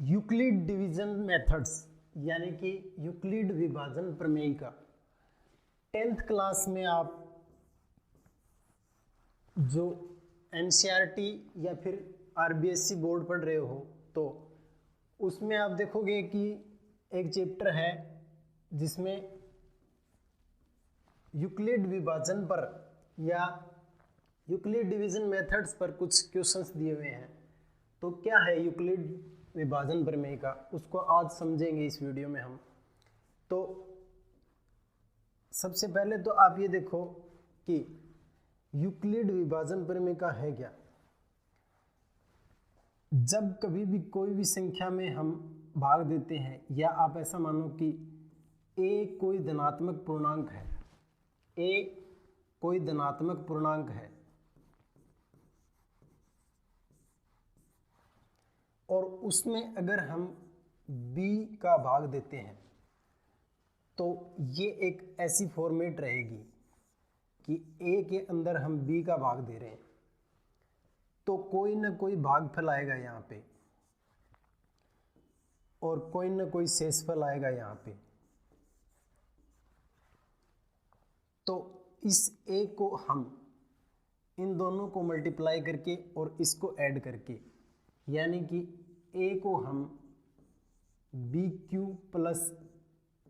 Euclid division methods यानी कि Euclid विभाजन प्रमेय का 10th क्लास में आप जो एनसीईआरटी या फिर आरबीएससी बोर्ड पढ़ रहे हो तो उसमें आप देखोगे कि एक चैप्टर है जिसमें यूक्लिड विभाजन पर या यूक्लिड डिवीजन मेथड्स पर कुछ क्वेश्चंस दिए हुए हैं। तो क्या है यूक्लिड विभाजन प्रमेय का, उसको आज समझेंगे इस वीडियो में हम। तो सबसे पहले तो आप ये देखो कि यूक्लिड विभाजन प्रमेय का है क्या। जब कभी भी कोई भी संख्या में हम भाग देते हैं या आप ऐसा मानो कि a कोई धनात्मक पूर्णांक है, a कोई धनात्मक पूर्णांक है और उसमें अगर हम b का भाग देते हैं तो ये एक ऐसी फॉर्मेट रहेगी कि a के अंदर हम b का भाग दे रहे हैं तो कोई ना कोई भागफल आएगा यहाँ पे और कोई ना कोई शेषफल आएगा यहाँ पे। तो इस a को हम इन दोनों को मल्टीप्लाई करके और इसको ऐड करके यानी कि a को हम BQ प्लस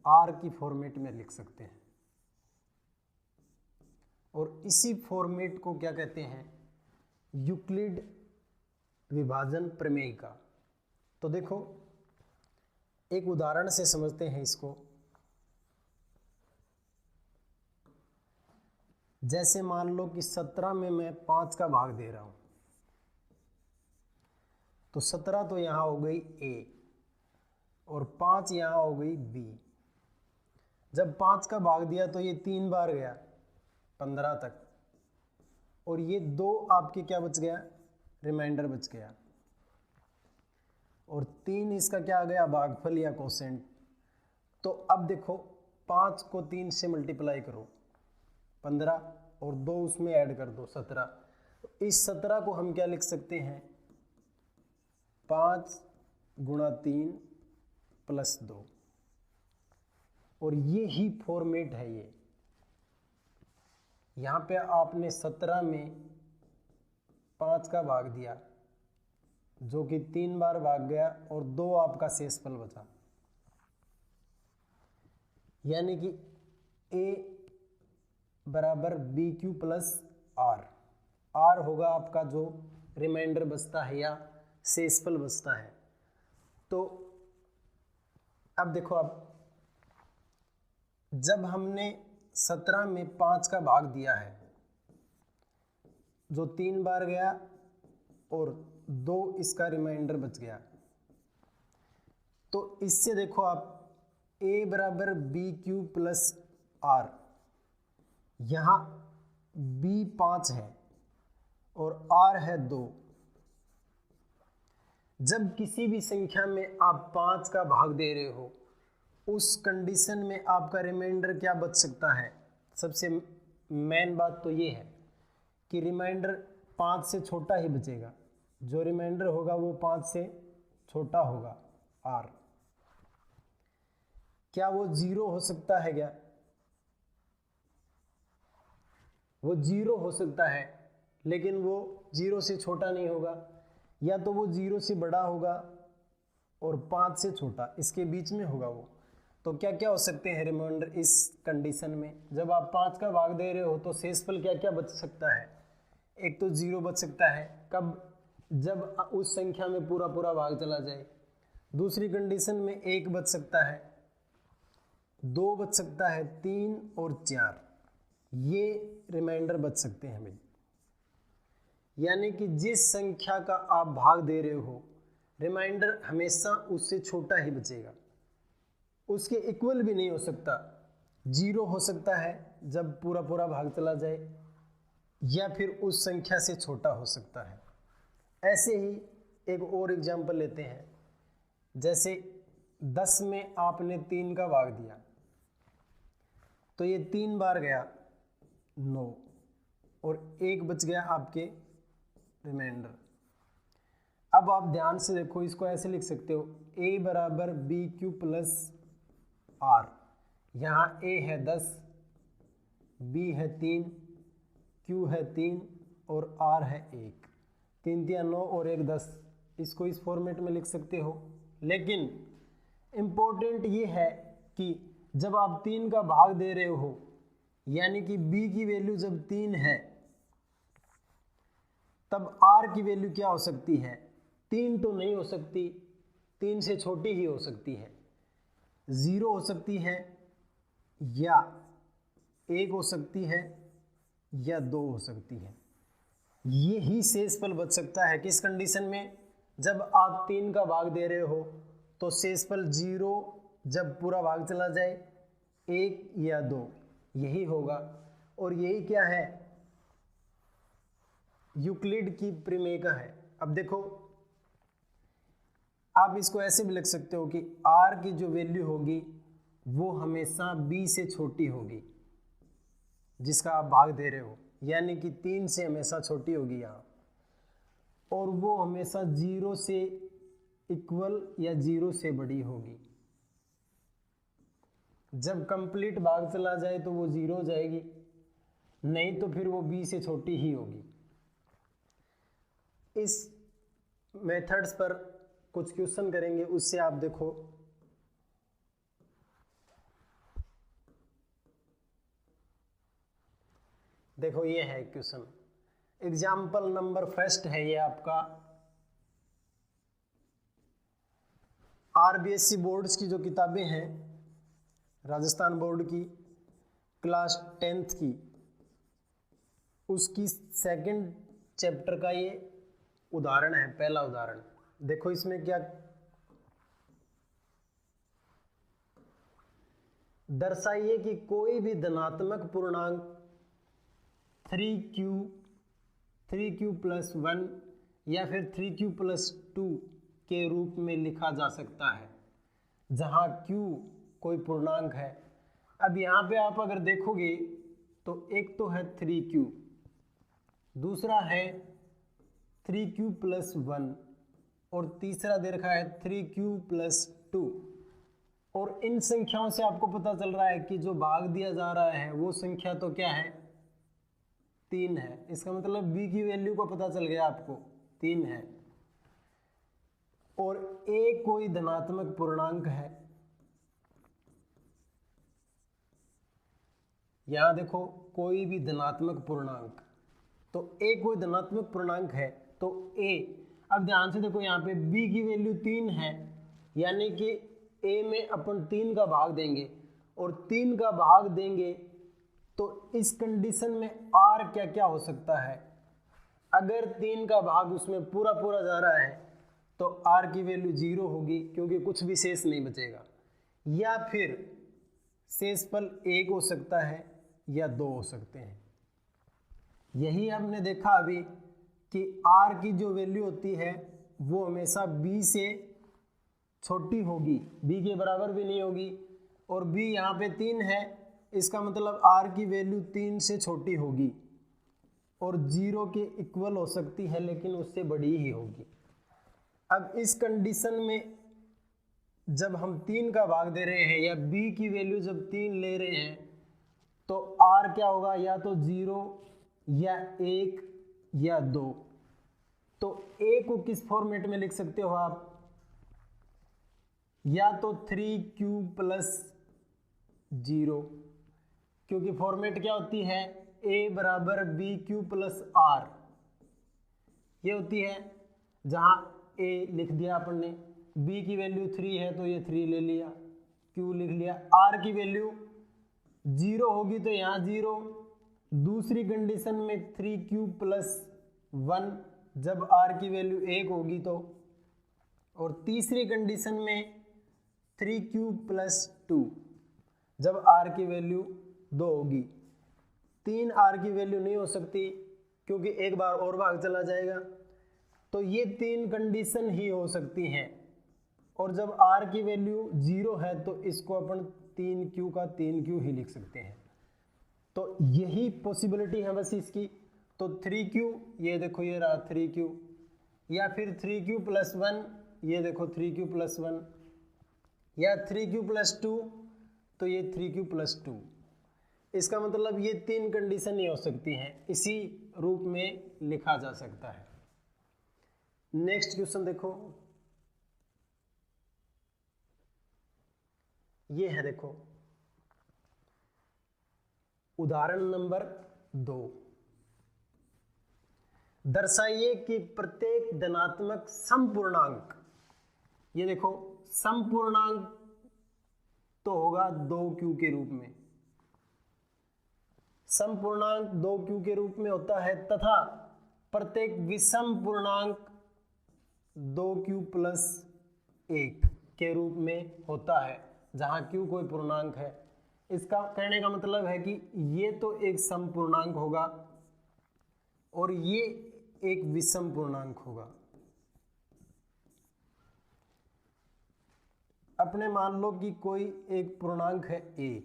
R की फॉर्मेट में लिख सकते हैं और इसी फॉर्मेट को क्या कहते हैं, यूक्लिड विभाजन प्रमेय का। तो देखो एक उदाहरण से समझते हैं इसको। जैसे मान लो कि 17 में मैं 5 का भाग दे रहा हूं तो 17 तो यहां हो गई A और 5 यहां हो गई B। जब 5 का भाग दिया तो ये 3 बार गया 15 तक और ये 2 आपके क्या बच गया, रिमाइंडर बच गया और 3 इसका क्या आ गया, भागफल या कोसेंट। तो अब देखो 5 को 3 से मल्टीप्लाई करो 15 और 2 उसमें ऐड कर दो 17। तो इस 17 को हम क्या लिख सकते हैं, 5 गुणा 3 प्लस 2 और ये ही फॉर्मेट है। ये यहाँ पे आपने 17 में 5 का भाग दिया जो कि 3 बार भाग गया और 2 आपका शेषफल बचा यानी कि A बराबर BQ प्लस R होगा आपका जो रिमाइंडर बचता है या शेषफल बचता है। तो अब देखो, अब जब हमने 17 में 5 का भाग दिया है जो 3 बार गया और 2 इसका रिमाइंडर बच गया, तो इससे देखो आप A बराबर BQ प्लस R, यहाँ B 5 है और R है 2। जब किसी भी संख्या में आप 5 का भाग दे रहे हो उस कंडीशन में आपका रिमाइंडर क्या बच सकता है। सबसे मेन बात तो ये है कि रिमाइंडर 5 से छोटा ही बचेगा, जो रिमाइंडर होगा वो 5 से छोटा होगा R। क्या वो 0 हो सकता है क्या, वो 0 हो सकता है लेकिन वो 0 से छोटा नहीं होगा, या तो वो 0 से बड़ा होगा और 5 से छोटा, इसके बीच में होगा वो। तो क्या क्या हो सकते हैं रिमाइंडर इस कंडीशन में। जब आप 5 का भाग दे रहे हो तो शेषफल क्या क्या बच सकता है, एक तो 0 बच सकता है, कब, जब उस संख्या में पूरा पूरा भाग चला जाए। दूसरी कंडीशन में 1 बच सकता है, 2 बच सकता है, 3 और 4 ये रिमाइंडर बच सकते हैं हमें। यानी कि जिस संख्या का आप भाग दे रहे हो रिमाइंडर हमेशा उससे छोटा ही बचेगा, उसके इक्वल भी नहीं हो सकता। 0 हो सकता है जब पूरा पूरा भाग चला जाए या फिर उस संख्या से छोटा हो सकता है। ऐसे ही एक और एग्जांपल लेते हैं। जैसे 10 में आपने 3 का भाग दिया तो ये 3 बार गया 9 और 1 बच गया आपके रिमाइंडर। अब आप ध्यान से देखो, इसको ऐसे लिख सकते हो a बराबर बी क्यू प्लस आर। यहाँ a है 10, b है 3, q है 3 और r है 1। 3 3 9 और 1 10। इसको इस फॉर्मेट में लिख सकते हो। लेकिन इम्पोर्टेंट ये है कि जब आप 3 का भाग दे रहे हो, यानी कि b की वैल्यू जब 3 है, तब r की वैल्यू क्या हो सकती है? 3 तो नहीं हो सकती, 3 से छोटी ही हो सकती है। 0 हो सकती है, या 1 हो सकती है, या 2 हो सकती है। ये ही शेषफल बच सकता है किस कंडीशन में? जब आप 3 का भाग दे रहे हो तो शेषफल 0 जब पूरा भाग चला जाए, 1 या 2, यही होगा। और यही क्या है? यूक्लिड की प्रमेय का है। अब देखो, आप इसको ऐसे भी लिख सकते हो कि r की जो वैल्यू होगी वो हमेशा b से छोटी होगी, जिसका आप भाग दे रहे हो, यानी कि 3 से हमेशा छोटी होगी यहाँ, और वो हमेशा 0 से इक्वल या 0 से बड़ी होगी। जब कंप्लीट भाग चला जाए तो वो 0 हो जाएगी, नहीं तो फिर वो b से छोटी ही होगी। इस मेथड्स पर कुछ क्वेश्चन करेंगे, उससे आप देखो। देखो ये है क्वेश्चन, एग्जाम्पल नंबर फर्स्ट है ये आपका। आरबीएससी बोर्ड्स की जो किताबें हैं, राजस्थान बोर्ड की क्लास 10th की, उसकी सेकंड चैप्टर का ये उदाहरण है, पहला उदाहरण। देखो इसमें क्या दर्शाइए कि कोई भी धनात्मक पूर्णांक 3q प्लस 1 या फिर 3q प्लस 2 के रूप में लिखा जा सकता है, जहां q कोई पूर्णांक है। अब यहाँ पे आप अगर देखोगे तो एक तो है 3q, दूसरा है 3q प्लस 1 और तीसरा दे रखा है 3q प्लस 2। और इन संख्याओं से आपको पता चल रहा है कि जो भाग दिया जा रहा है वो संख्या तो क्या है? 3 है। इसका मतलब b की वैल्यू का पता चल गया आपको, 3 है। और a कोई धनात्मक पूर्णांक है। यहां देखो, कोई भी धनात्मक पूर्णांक, तो a कोई धनात्मक पूर्णांक है तो a। अब ध्यान से देखो, यहाँ पे b की वैल्यू 3 है, यानी कि a में अपन 3 का भाग देंगे, और 3 का भाग देंगे तो इस कंडीशन में r क्या क्या हो सकता है? अगर 3 का भाग उसमें पूरा पूरा जा रहा है तो r की वैल्यू 0 होगी, क्योंकि कुछ भी शेष नहीं बचेगा। या फिर शेषफल 1 हो सकता है या 2 हो सकते हैं। यही हमने देखा अभी कि r की जो वैल्यू होती है वो हमेशा b से छोटी होगी, b के बराबर भी नहीं होगी। और b यहाँ पे 3 है, इसका मतलब r की वैल्यू 3 से छोटी होगी और 0 के इक्वल हो सकती है, लेकिन उससे बड़ी ही होगी। अब इस कंडीशन में जब हम 3 का भाग दे रहे हैं या b की वैल्यू जब 3 ले रहे हैं तो r क्या होगा? या तो 0 या 1 या 2। तो a को किस फॉर्मेट में लिख सकते हो आप? या तो 3q प्लस 0, क्योंकि फॉर्मेट क्या होती है? a बराबर बी क्यू प्लस आर, ये होती है। जहां a लिख दिया अपन ने, b की वैल्यू 3 है तो ये 3 ले लिया, q लिख लिया। r की वैल्यू 0 होगी तो यहाँ 0। दूसरी कंडीशन में 3q प्लस 1 जब r की वैल्यू 1 होगी तो, और तीसरी कंडीशन में 3q प्लस 2 जब r की वैल्यू 2 होगी। 3 r की वैल्यू नहीं हो सकती, क्योंकि एक बार और भाग चला जाएगा। तो ये 3 कंडीशन ही हो सकती हैं, और जब r की वैल्यू 0 है तो इसको अपन 3q का 3q ही लिख सकते हैं। तो यही पॉसिबिलिटी है बस इसकी। तो 3q, ये देखो ये रहा 3q, या फिर 3q+1, ये देखो 3q+1, या 3q+2, तो ये 3q+2। इसका मतलब ये 3 कंडीशन ही हो सकती हैं, इसी रूप में लिखा जा सकता है। नेक्स्ट क्वेश्चन देखो, ये है, देखो उदाहरण नंबर 2। दर्शाइए कि प्रत्येक धनात्मक समपूर्णांक, ये देखो समपूर्णांक तो होगा 2q के रूप में, समपूर्णांक 2q के रूप में होता है, तथा प्रत्येक विषम पूर्णांक 2q+1 के रूप में होता है, जहां q कोई पूर्णांक है। इसका कहने का मतलब है कि ये तो एक समपूर्णांक होगा और ये एक विषम पूर्णांक होगा। अपने मान लो कि कोई एक पूर्णांक है a,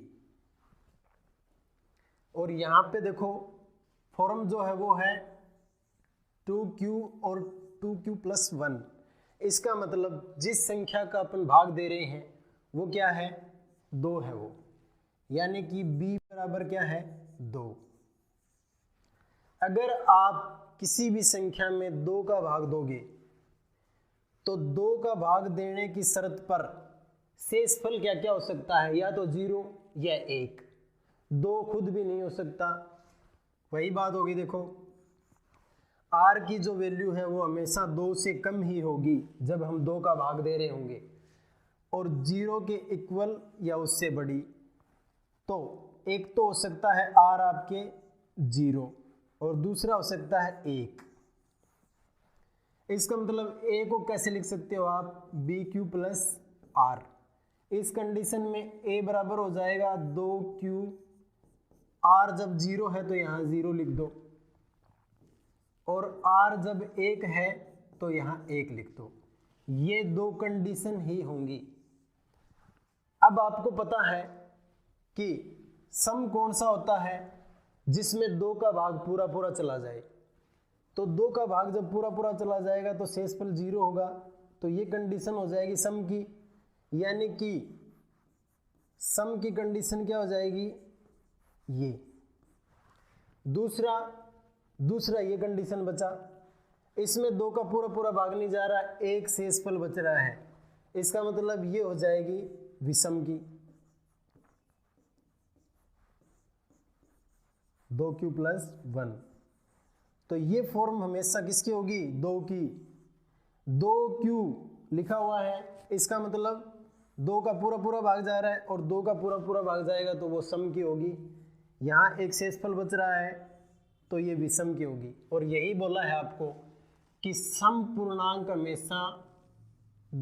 और यहां पे देखो फॉर्म जो है वो है 2q और 2q+1। इसका मतलब जिस संख्या का अपन भाग दे रहे हैं वो क्या है, 2 है वो, यानी कि b बराबर क्या है, 2। अगर आप किसी भी संख्या में 2 का भाग दोगे तो 2 का भाग देने की शर्त पर शेषफल क्या क्या हो सकता है, या तो 0 या 1, 2 खुद भी नहीं हो सकता। वही बात होगी, देखो r की जो वैल्यू है वो हमेशा 2 से कम ही होगी जब हम 2 का भाग दे रहे होंगे, और 0 के इक्वल या उससे बड़ी। तो एक तो हो सकता है r आपके 0 और दूसरा हो सकता है 1। इसका मतलब a को कैसे लिख सकते हो आप, bq+r। इस कंडीशन में a बराबर हो जाएगा 2q, r जब 0 है तो यहाँ 0 लिख दो, और r जब 1 है तो यहाँ 1 लिख दो। ये 2 कंडीशन ही होंगी। अब आपको पता है कि सम कौन सा होता है, जिसमें 2 का भाग पूरा पूरा चला जाए। तो 2 का भाग जब पूरा पूरा चला जाएगा तो शेषफल 0 होगा, तो ये कंडीशन हो जाएगी सम की, यानी कि सम की कंडीशन क्या हो जाएगी, ये। दूसरा ये कंडीशन बचा, इसमें 2 का पूरा पूरा भाग नहीं जा रहा, एक शेषफल बच रहा है। इसका मतलब ये हो जाएगी विषम की, 2q+1। तो ये फॉर्म हमेशा किसकी होगी, 2 की। 2q लिखा हुआ है, इसका मतलब 2 का पूरा पूरा भाग जा रहा है और 2 का पूरा पूरा भाग जाएगा तो वो सम की होगी। यहाँ एक शेषफल बच रहा है तो ये विषम की होगी। और यही बोला है आपको कि सम पूर्णांक हमेशा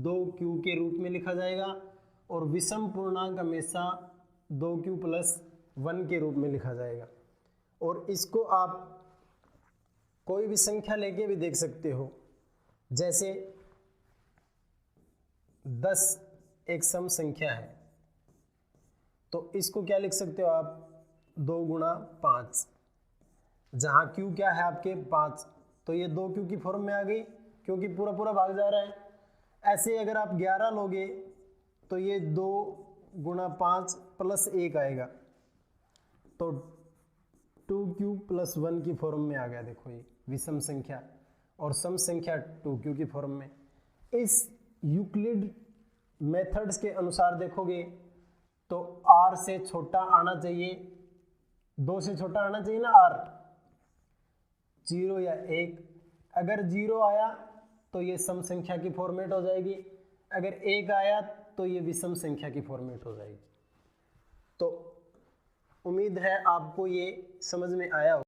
2q के रूप में लिखा जाएगा और विषम पूर्णांक हमेशा 2q+1 के रूप में लिखा जाएगा। और इसको आप कोई भी संख्या लेके भी देख सकते हो, जैसे 10 एक सम संख्या है तो इसको क्या लिख सकते हो आप, 2 × 5, जहाँ q क्या है आपके 5, तो ये 2q की फॉर्म में आ गई क्योंकि पूरा पूरा भाग जा रहा है। ऐसे अगर आप 11 लोगे तो ये 2 × 5 + 1 आएगा, तो 2q+1 की फॉर्म में आ गया। देखो ये विषम संख्या और सम संख्या 2q की फॉर्म में। इस यूक्लिड मेथड्स के अनुसार देखोगे तो r से छोटा आना चाहिए, 2 से छोटा आना चाहिए ना r, 0 या 1। अगर 0 आया तो ये सम संख्या की फॉर्मेट हो जाएगी, अगर 1 आया तो ये विषम संख्या की फॉर्मेट हो जाएगी। तो उम्मीद है आपको ये समझ में आया हो।